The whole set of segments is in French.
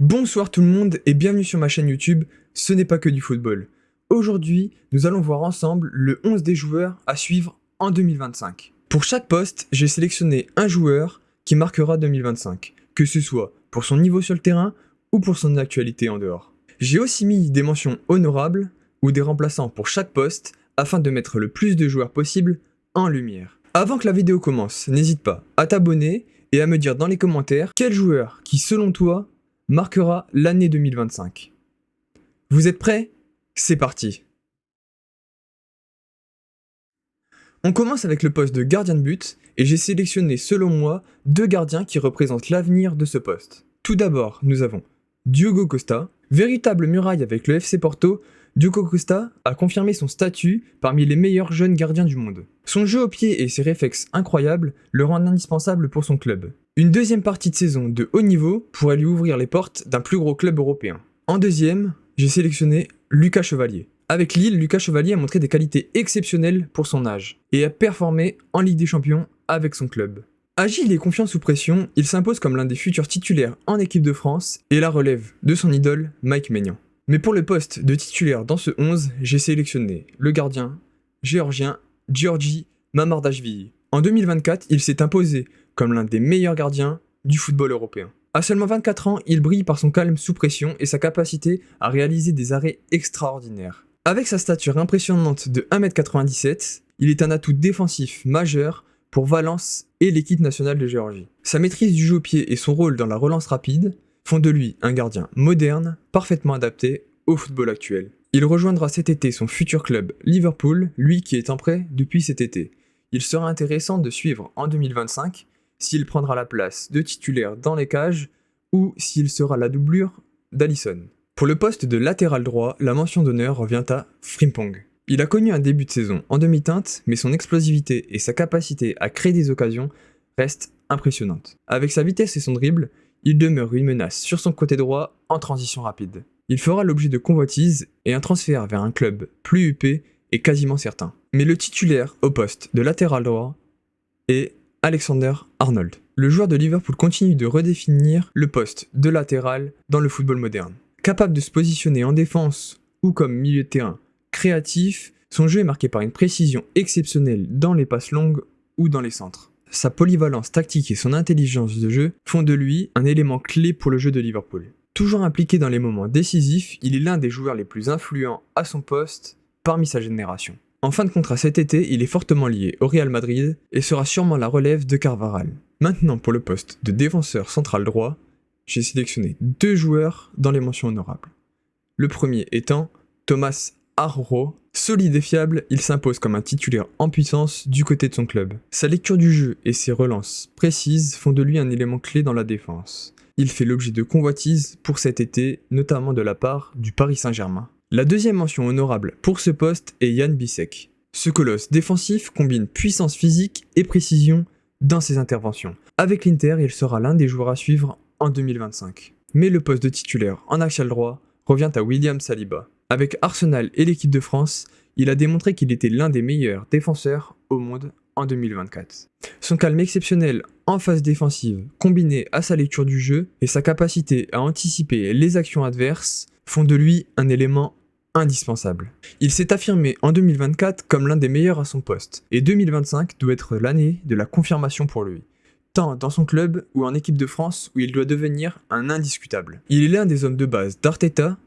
Bonsoir tout le monde et bienvenue sur ma chaîne YouTube, ce n'est pas que du football. Aujourd'hui, nous allons voir ensemble le 11 des joueurs à suivre en 2025. Pour chaque poste, j'ai sélectionné un joueur qui marquera 2025, que ce soit pour son niveau sur le terrain ou pour son actualité en dehors. J'ai aussi mis des mentions honorables ou des remplaçants pour chaque poste afin de mettre le plus de joueurs possible en lumière. Avant que la vidéo commence, n'hésite pas à t'abonner et à me dire dans les commentaires quel joueur qui selon toi marquera l'année 2025. Vous êtes prêts ? C'est parti. On commence avec le poste de gardien de but et j'ai sélectionné selon moi deux gardiens qui représentent l'avenir de ce poste. Tout d'abord, nous avons Diogo Costa. Véritable muraille avec le FC Porto, Diogo Costa a confirmé son statut parmi les meilleurs jeunes gardiens du monde. Son jeu au pied et ses réflexes incroyables le rendent indispensable pour son club. Une deuxième partie de saison de haut niveau pourrait lui ouvrir les portes d'un plus gros club européen. En deuxième, j'ai sélectionné Lucas Chevalier. Avec Lille, Lucas Chevalier a montré des qualités exceptionnelles pour son âge et a performé en Ligue des Champions avec son club. Agile et confiant sous pression, il s'impose comme l'un des futurs titulaires en équipe de France et la relève de son idole Mike Maignan. Mais pour le poste de titulaire dans ce 11, j'ai sélectionné le gardien géorgien Giorgi Mamardashvili. En 2024, il s'est imposé comme l'un des meilleurs gardiens du football européen. À seulement 24 ans, il brille par son calme sous pression et sa capacité à réaliser des arrêts extraordinaires. Avec sa stature impressionnante de 1m97, il est un atout défensif majeur pour Valence et l'équipe nationale de Géorgie. Sa maîtrise du jeu au pied et son rôle dans la relance rapide font de lui un gardien moderne, parfaitement adapté au football actuel. Il rejoindra cet été son futur club Liverpool, lui qui est en prêt depuis cet été. Il sera intéressant de suivre en 2025 s'il prendra la place de titulaire dans les cages ou s'il sera la doublure d'Alisson. Pour le poste de latéral droit, la mention d'honneur revient à Frimpong. Il a connu un début de saison en demi-teinte, mais son explosivité et sa capacité à créer des occasions restent impressionnantes. Avec sa vitesse et son dribble, il demeure une menace sur son côté droit en transition rapide. Il fera l'objet de convoitises et un transfert vers un club plus huppé est quasiment certain. Mais le titulaire au poste de latéral droit est Alexander-Arnold. Le joueur de Liverpool continue de redéfinir le poste de latéral dans le football moderne. Capable de se positionner en défense ou comme milieu de terrain créatif, son jeu est marqué par une précision exceptionnelle dans les passes longues ou dans les centres. Sa polyvalence tactique et son intelligence de jeu font de lui un élément clé pour le jeu de Liverpool. Toujours impliqué dans les moments décisifs, il est l'un des joueurs les plus influents à son poste parmi sa génération. En fin de contrat cet été, il est fortement lié au Real Madrid et sera sûrement la relève de Carvajal. Maintenant pour le poste de défenseur central droit, j'ai sélectionné deux joueurs dans les mentions honorables. Le premier étant Thomas Arroyo. Solide et fiable, il s'impose comme un titulaire en puissance du côté de son club. Sa lecture du jeu et ses relances précises font de lui un élément clé dans la défense. Il fait l'objet de convoitises pour cet été, notamment de la part du Paris Saint-Germain. La deuxième mention honorable pour ce poste est Jan Bisek. Ce colosse défensif combine puissance physique et précision dans ses interventions. Avec l'Inter, il sera l'un des joueurs à suivre en 2025. Mais le poste de titulaire en axial droit revient à William Saliba. Avec Arsenal et l'équipe de France, il a démontré qu'il était l'un des meilleurs défenseurs au monde en 2024. Son calme exceptionnel en phase défensive, combiné à sa lecture du jeu et sa capacité à anticiper les actions adverses, font de lui un élément indispensable. Il s'est affirmé en 2024 comme l'un des meilleurs à son poste, et 2025 doit être l'année de la confirmation pour lui, tant dans son club ou en équipe de France où il doit devenir un indiscutable. Il est l'un des hommes de base d'Arteta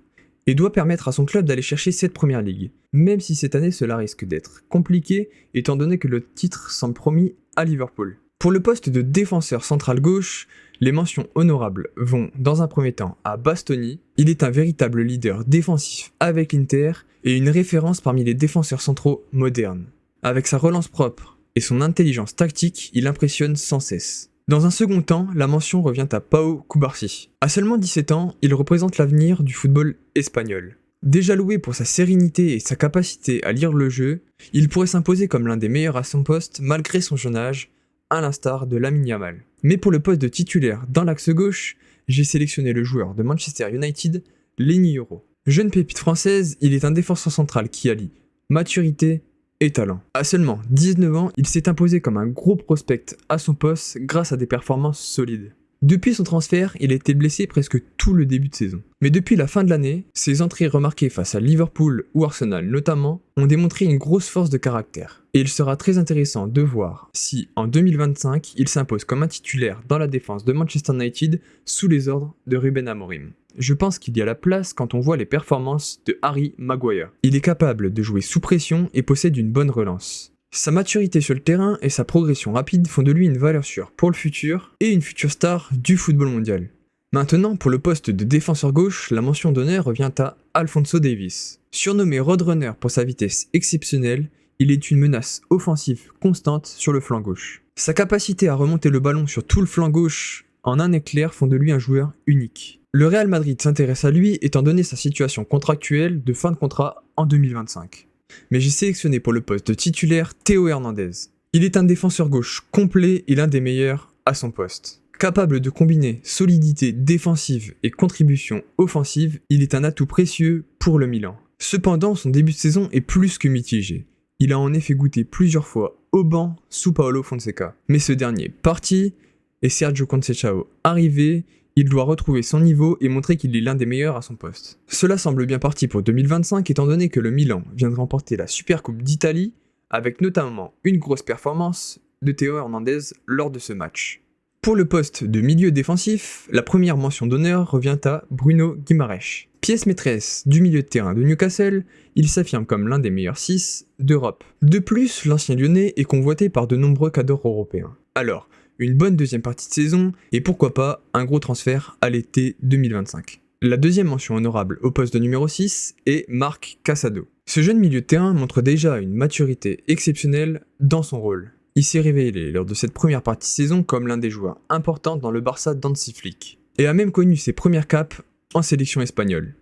et doit permettre à son club d'aller chercher cette première ligue, même si cette année cela risque d'être compliqué étant donné que le titre semble promis à Liverpool. Pour le poste de défenseur central gauche, les mentions honorables vont dans un premier temps à Bastoni. Il est un véritable leader défensif avec l'Inter et une référence parmi les défenseurs centraux modernes. Avec sa relance propre et son intelligence tactique, il impressionne sans cesse. Dans un second temps, la mention revient à Pau Cubarsí. À seulement 17 ans, il représente l'avenir du football espagnol. Déjà loué pour sa sérénité et sa capacité à lire le jeu, il pourrait s'imposer comme l'un des meilleurs à son poste malgré son jeune âge, à l'instar de Lamine Yamal. Mais pour le poste de titulaire dans l'axe gauche, j'ai sélectionné le joueur de Manchester United, Leny Yoro. Jeune pépite française, il est un défenseur central qui allie maturité et talent. À seulement 19 ans, il s'est imposé comme un gros prospect à son poste grâce à des performances solides. Depuis son transfert, il a été blessé presque tout le début de saison. Mais depuis la fin de l'année, ses entrées remarquées face à Liverpool ou Arsenal notamment ont démontré une grosse force de caractère. Et il sera très intéressant de voir si, en 2025, il s'impose comme un titulaire dans la défense de Manchester United sous les ordres de Ruben Amorim. Je pense qu'il y a la place quand on voit les performances de Harry Maguire. Il est capable de jouer sous pression et possède une bonne relance. Sa maturité sur le terrain et sa progression rapide font de lui une valeur sûre pour le futur et une future star du football mondial. Maintenant, pour le poste de défenseur gauche, la mention d'honneur revient à Alphonso Davies. Surnommé Roadrunner pour sa vitesse exceptionnelle, il est une menace offensive constante sur le flanc gauche. Sa capacité à remonter le ballon sur tout le flanc gauche en un éclair font de lui un joueur unique. Le Real Madrid s'intéresse à lui étant donné sa situation contractuelle de fin de contrat en 2025. Mais j'ai sélectionné pour le poste de titulaire Théo Hernandez. Il est un défenseur gauche complet et l'un des meilleurs à son poste. Capable de combiner solidité défensive et contribution offensive, il est un atout précieux pour le Milan. Cependant, son début de saison est plus que mitigé. Il a en effet goûté plusieurs fois au banc sous Paulo Fonseca. Mais ce dernier parti et Sergio Conceição arrivé, il doit retrouver son niveau et montrer qu'il est l'un des meilleurs à son poste. Cela semble bien parti pour 2025 étant donné que le Milan vient de remporter la Supercoupe d'Italie avec notamment une grosse performance de Théo Hernandez lors de ce match. Pour le poste de milieu défensif, la première mention d'honneur revient à Bruno Guimaraes. Pièce maîtresse du milieu de terrain de Newcastle, il s'affirme comme l'un des meilleurs 6 d'Europe. De plus, l'ancien lyonnais est convoité par de nombreux cadors européens. Alors, une bonne deuxième partie de saison et pourquoi pas un gros transfert à l'été 2025. La deuxième mention honorable au poste de numéro 6 est Marc Casado. Ce jeune milieu de terrain montre déjà une maturité exceptionnelle dans son rôle. Il s'est révélé lors de cette première partie de saison comme l'un des joueurs importants dans le Barça d'Hansi Flick et a même connu ses premières capes en sélection espagnole.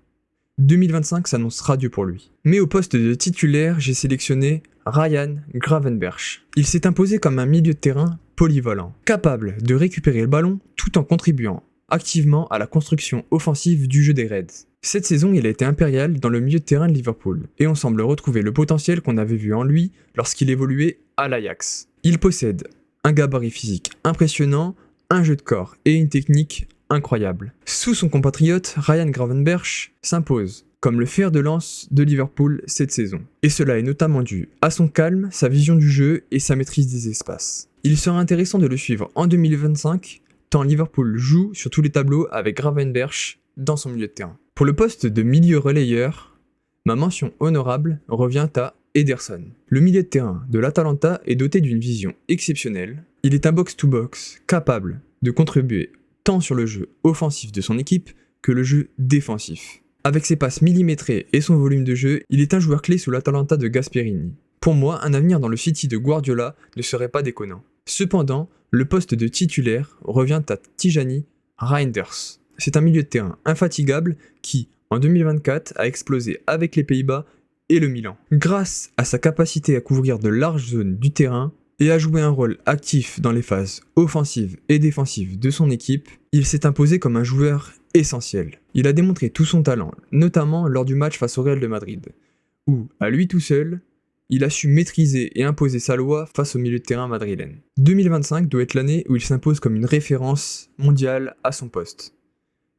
2025 s'annonce radieux pour lui. Mais au poste de titulaire, j'ai sélectionné Ryan Gravenberch. Il s'est imposé comme un milieu de terrain polyvalent, capable de récupérer le ballon tout en contribuant activement à la construction offensive du jeu des Reds. Cette saison, il a été impérial dans le milieu de terrain de Liverpool, et on semble retrouver le potentiel qu'on avait vu en lui lorsqu'il évoluait à l'Ajax. Il possède un gabarit physique impressionnant, un jeu de corps et une technique incroyable. Sous son compatriote, Ryan Gravenberch s'impose comme le fer de lance de Liverpool cette saison. Et cela est notamment dû à son calme, sa vision du jeu et sa maîtrise des espaces. Il sera intéressant de le suivre en 2025, tant Liverpool joue sur tous les tableaux avec Gravenberch dans son milieu de terrain. Pour le poste de milieu relayeur, ma mention honorable revient à Ederson. Le milieu de terrain de l'Atalanta est doté d'une vision exceptionnelle. Il est un box-to-box capable de contribuer tant sur le jeu offensif de son équipe que le jeu défensif. Avec ses passes millimétrées et son volume de jeu, il est un joueur clé sous l'Atalanta de Gasperini. Pour moi, un avenir dans le City de Guardiola ne serait pas déconnant. Cependant, le poste de titulaire revient à Tijani Reinders. C'est un milieu de terrain infatigable qui, en 2024, a explosé avec les Pays-Bas et le Milan. Grâce à sa capacité à couvrir de larges zones du terrain et à jouer un rôle actif dans les phases offensives et défensives de son équipe, il s'est imposé comme un joueur essentiel. Il a démontré tout son talent, notamment lors du match face au Real de Madrid, où, à lui tout seul, il a su maîtriser et imposer sa loi face au milieu de terrain madrilène. 2025 doit être l'année où il s'impose comme une référence mondiale à son poste.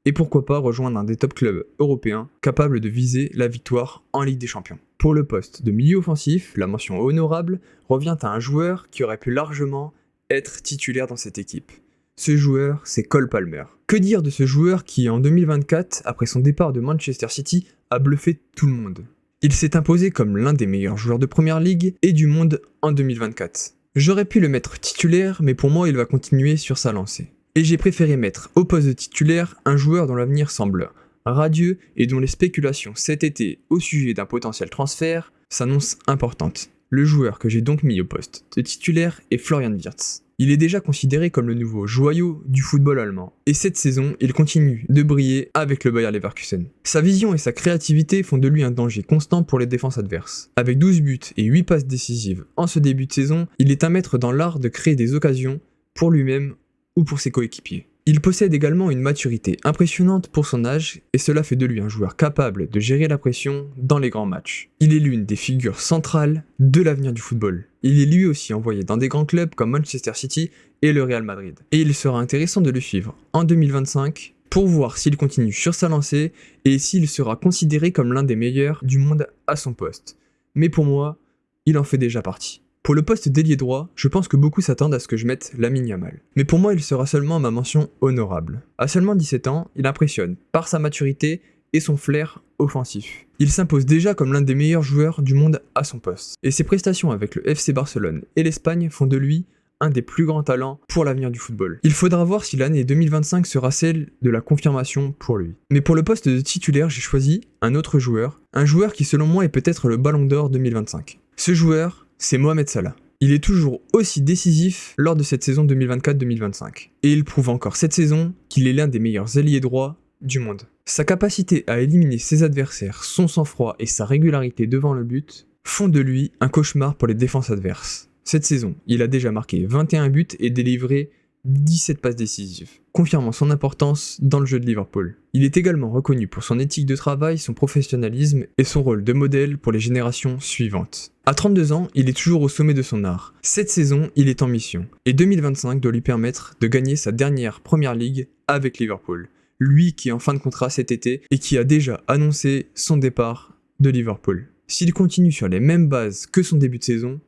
Et pourquoi pas rejoindre un des top clubs européens capables de viser la victoire en Ligue des Champions. Pour le poste de milieu offensif, la mention honorable revient à un joueur qui aurait pu largement être titulaire dans cette équipe. Ce joueur, c'est Cole Palmer. Que dire de ce joueur qui, en 2024, après son départ de Manchester City, a bluffé tout le monde. Il s'est imposé comme l'un des meilleurs joueurs de Première Ligue et du monde en 2024. J'aurais pu le mettre titulaire, mais pour moi, il va continuer sur sa lancée. Et j'ai préféré mettre au poste de titulaire un joueur dont l'avenir semble radieux et dont les spéculations cet été au sujet d'un potentiel transfert s'annoncent importantes. Le joueur que j'ai donc mis au poste de titulaire est Florian Wirtz. Il est déjà considéré comme le nouveau joyau du football allemand. Et cette saison, il continue de briller avec le Bayer Leverkusen. Sa vision et sa créativité font de lui un danger constant pour les défenses adverses. Avec 12 buts et 8 passes décisives en ce début de saison, il est un maître dans l'art de créer des occasions pour lui-même ou pour ses coéquipiers. Il possède également une maturité impressionnante pour son âge et cela fait de lui un joueur capable de gérer la pression dans les grands matchs. Il est l'une des figures centrales de l'avenir du football. Il est lui aussi envoyé dans des grands clubs comme Manchester City et le Real Madrid. Et il sera intéressant de le suivre en 2025 pour voir s'il continue sur sa lancée et s'il sera considéré comme l'un des meilleurs du monde à son poste. Mais pour moi, il en fait déjà partie. Pour le poste d'ailier droit, je pense que beaucoup s'attendent à ce que je mette Lamine Yamal. Mais pour moi, il sera seulement ma mention honorable. À seulement 17 ans, il impressionne par sa maturité et son flair offensif. Il s'impose déjà comme l'un des meilleurs joueurs du monde à son poste. Et ses prestations avec le FC Barcelone et l'Espagne font de lui un des plus grands talents pour l'avenir du football. Il faudra voir si l'année 2025 sera celle de la confirmation pour lui. Mais pour le poste de titulaire, j'ai choisi un autre joueur, un joueur qui selon moi est peut-être le Ballon d'Or 2025. Ce joueur, c'est Mohamed Salah. Il est toujours aussi décisif lors de cette saison 2024-2025. Et il prouve encore cette saison qu'il est l'un des meilleurs ailiers droits du monde. Sa capacité à éliminer ses adversaires, son sang-froid et sa régularité devant le but font de lui un cauchemar pour les défenses adverses. Cette saison, il a déjà marqué 21 buts et délivré 17 passes décisives, confirmant son importance dans le jeu de Liverpool. Il est également reconnu pour son éthique de travail, son professionnalisme et son rôle de modèle pour les générations suivantes. À 32 ans, il est toujours au sommet de son art. Cette saison, il est en mission, et 2025 doit lui permettre de gagner sa dernière Première Ligue avec Liverpool. Lui qui est en fin de contrat cet été et qui a déjà annoncé son départ de Liverpool. S'il continue sur les mêmes bases que son début de saison,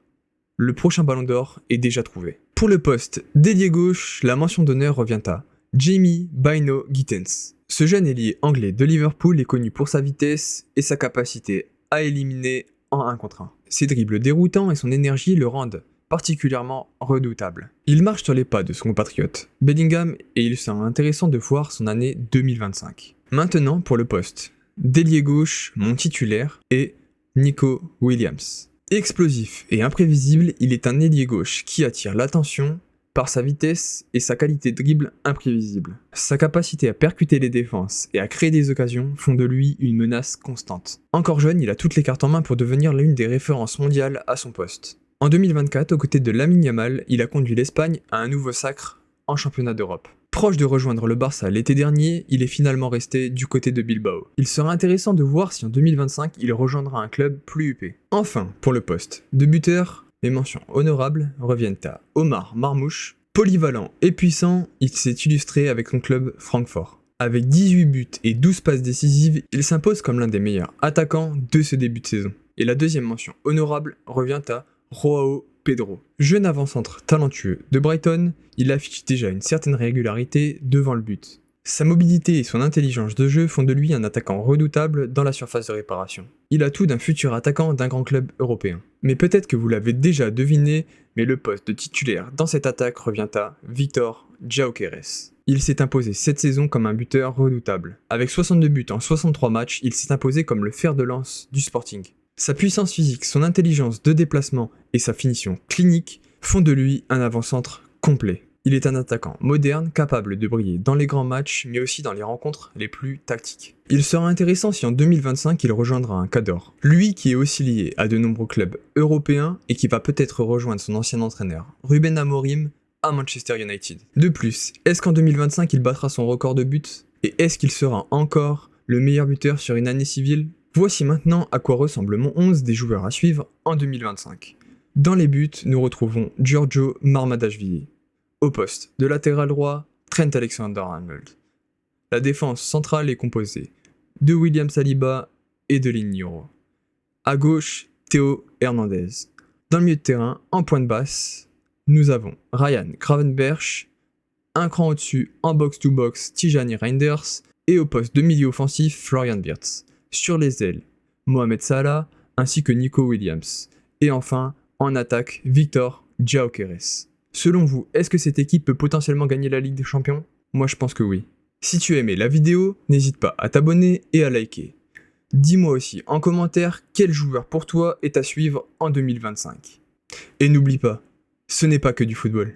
le prochain Ballon d'Or est déjà trouvé. Pour le poste d'ailier gauche, la mention d'honneur revient à Jamie Bynoe Gittens. Ce jeune ailier anglais de Liverpool est connu pour sa vitesse et sa capacité à éliminer en 1 contre 1. Ses dribbles déroutants et son énergie le rendent particulièrement redoutable. Il marche sur les pas de son compatriote Bellingham et il sera intéressant de voir son année 2025. Maintenant pour le poste d'ailier gauche, mon titulaire est Nico Williams. Explosif et imprévisible, il est un ailier gauche qui attire l'attention par sa vitesse et sa qualité de dribble imprévisible. Sa capacité à percuter les défenses et à créer des occasions font de lui une menace constante. Encore jeune, il a toutes les cartes en main pour devenir l'une des références mondiales à son poste. En 2024, aux côtés de Lamine Yamal, il a conduit l'Espagne à un nouveau sacre en championnat d'Europe. Proche de rejoindre le Barça l'été dernier, il est finalement resté du côté de Bilbao. Il sera intéressant de voir si en 2025 il rejoindra un club plus huppé. Enfin, pour le poste de buteur, les mentions honorables reviennent à Omar Marmouche. Polyvalent et puissant, il s'est illustré avec son club Francfort. Avec 18 buts et 12 passes décisives, il s'impose comme l'un des meilleurs attaquants de ce début de saison. Et la deuxième mention honorable revient à Joao Pedro. Jeune avant-centre talentueux de Brighton, il affiche déjà une certaine régularité devant le but. Sa mobilité et son intelligence de jeu font de lui un attaquant redoutable dans la surface de réparation. Il a tout d'un futur attaquant d'un grand club européen. Mais peut-être que vous l'avez déjà deviné, mais le poste de titulaire dans cette attaque revient à Víctor Gyökeres. Il s'est imposé cette saison comme un buteur redoutable. Avec 62 buts en 63 matchs, il s'est imposé comme le fer de lance du Sporting. Sa puissance physique, son intelligence de déplacement et sa finition clinique font de lui un avant-centre complet. Il est un attaquant moderne, capable de briller dans les grands matchs, mais aussi dans les rencontres les plus tactiques. Il sera intéressant si en 2025 il rejoindra un cadre. Lui qui est aussi lié à de nombreux clubs européens et qui va peut-être rejoindre son ancien entraîneur, Ruben Amorim, à Manchester United. De plus, est-ce qu'en 2025 il battra son record de buts? Et est-ce qu'il sera encore le meilleur buteur sur une année civile? Voici maintenant à quoi ressemble mon 11 des joueurs à suivre en 2025. Dans les buts, nous retrouvons Giorgio Marmadashvili. Au poste de latéral droit, Trent Alexander-Arnold. La défense centrale est composée de William Saliba et de Liniero. À gauche, Théo Hernandez. Dans le milieu de terrain, en pointe basse, nous avons Ryan Gravenberch, un cran au-dessus en box-to-box Tijani Reinders et au poste de milieu offensif Florian Wirtz. Sur les ailes, Mohamed Salah ainsi que Nico Williams. Et enfin, en attaque, Víctor Gyökeres. Selon vous, est-ce que cette équipe peut potentiellement gagner la Ligue des Champions? Moi je pense que oui. Si tu as aimé la vidéo, n'hésite pas à t'abonner et à liker. Dis-moi aussi en commentaire quel joueur pour toi est à suivre en 2025. Et n'oublie pas, ce n'est pas que du football.